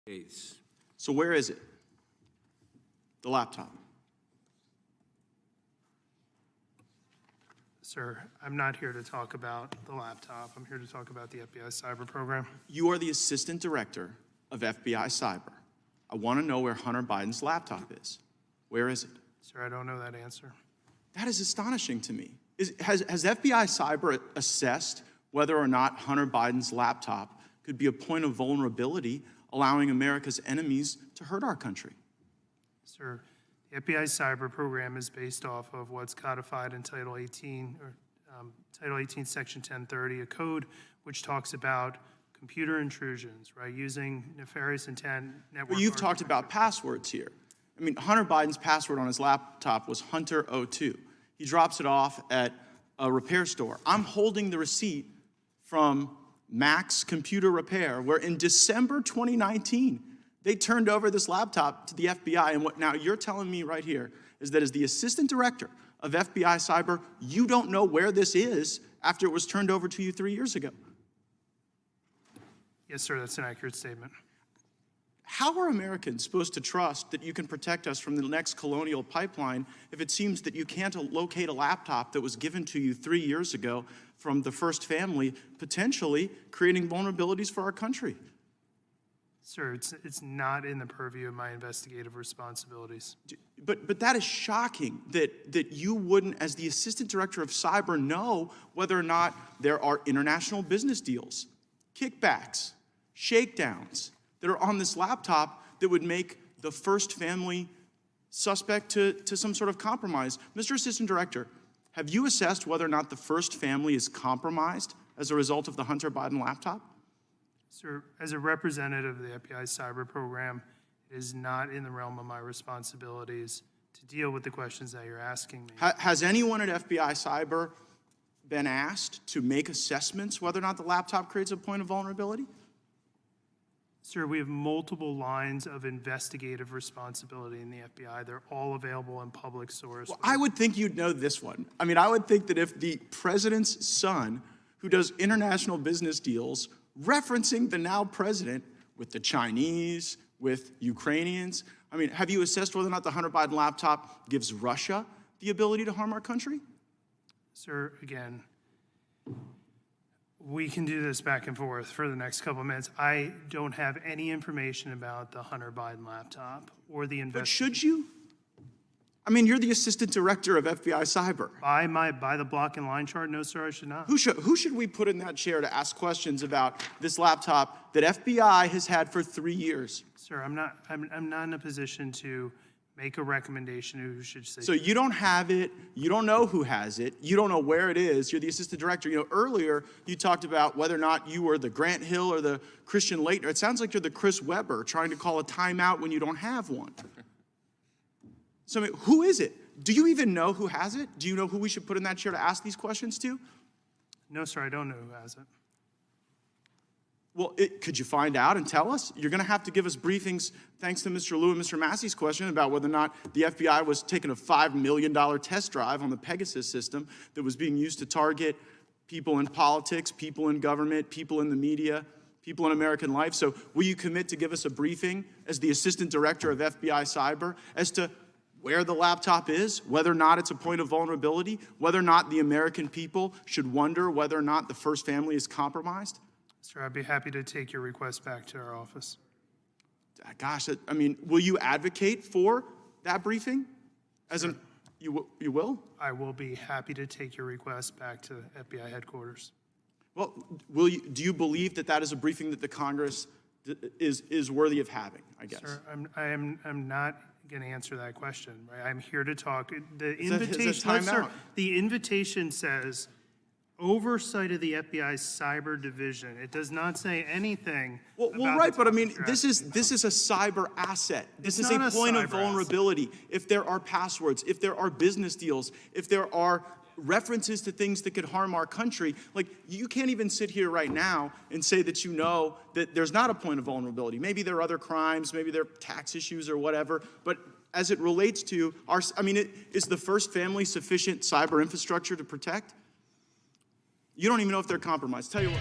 Gaetz. So where is it? The laptop. Sir, I'm not here to talk about the laptop. I'm here to talk about the FBI cyber program. You are the assistant director of FBI Cyber. I want to know where Hunter Biden's laptop is. Where is it? Sir, I don't know that answer. That is astonishing to me. Has FBI Cyber assessed whether or not Hunter Biden's laptop could be a point of vulnerability, allowing America's enemies to hurt our country? Sir, the FBI cyber program is based off of what's codified in Title 18, Title 18, Section 1030, a code which talks about computer intrusions, right, using nefarious intent network. But you've talked about passwords here. I mean, Hunter Biden's password on his laptop was Hunter02. He drops it off at a repair store. I'm holding the receipt from Max Computer Repair, where in December 2019, they turned over this laptop to the FBI. And what now you're telling me right here is that as the assistant director of FBI Cyber, you don't know where this is after it was turned over to you 3 years ago. Yes, sir, that's an accurate statement. How are Americans supposed to trust that you can protect us from the next colonial pipeline if it seems that you can't locate a laptop that was given to you 3 years ago from the first family, potentially creating vulnerabilities for our country? Sir, it's not in the purview of my investigative responsibilities. But that is shocking that you wouldn't, as the assistant director of cyber, know whether or not there are international business deals, kickbacks, shakedowns that are on this laptop that would make the first family suspect to some sort of compromise. Mr. Assistant Director, have you assessed whether or not the first family is compromised as a result of the Hunter Biden laptop? Sir, as a representative of the FBI cyber program, it is not in the realm of my responsibilities to deal with the questions that you're asking me. Has anyone at FBI Cyber been asked to make assessments whether or not the laptop creates a point of vulnerability? Sir, we have multiple lines of investigative responsibility in the FBI. They're all available in public source. Well, I would think you'd know this one. I mean, I would think that if the president's son, who does international business deals, referencing the now president with the Chinese, with Ukrainians, I mean, have you assessed whether or not the Hunter Biden laptop gives Russia the ability to harm our country? Sir, again, we can do this back and forth for the next couple of minutes. I don't have any information about the Hunter Biden laptop or the investigation. But should you? I mean, you're the assistant director of FBI Cyber. By the block and line chart, no, sir, I should not. Who should we put in that chair to ask questions about this laptop that FBI has had for 3 years? Sir, I'm not in a position to make a recommendation who should say. So you don't have it, you don't know who has it, you don't know where it is, you're the assistant director. You know, earlier you talked about whether or not you were the Grant Hill or the Christian Laettner. It sounds like you're the Chris Webber trying to call a timeout when you don't have one. So I mean, who is it? Do you even know who has it? Do you know who we should put in that chair to ask these questions to? No, sir, I don't know who has it. Well, could you find out and tell us? You're going to have to give us briefings, thanks to Mr. Liu and Mr. Massey's question about whether or not the FBI was taking a $5 million test drive on the Pegasus system that was being used to target people in politics, people in government, people in the media, people in American life. So will you commit to give us a briefing as the assistant director of FBI Cyber as to where the laptop is, whether or not it's a point of vulnerability, whether or not the American people should wonder whether or not the first family is compromised? Sir, I'd be happy to take your request back to our office. Gosh, I mean, will you advocate for that briefing? As in, you will? I will be happy to take your request back to FBI headquarters. Well, do you believe that that is a briefing that the Congress is worthy of having, I guess? Sir, I'm not going to answer that question. Right? I'm here to talk. The invitation says oversight of the FBI's cyber division. It does not say anything. Well, right, but I mean, this is a cyber asset. This is a point of vulnerability. If there are passwords, if there are business deals, if there are references to things that could harm our country, like you can't even sit here right now and say that you know that there's not a point of vulnerability. Maybe there are other crimes, maybe there are tax issues or whatever, but as it relates to our, I mean, is the first family sufficient cyber infrastructure to protect? You don't even know if they're compromised. Tell you what.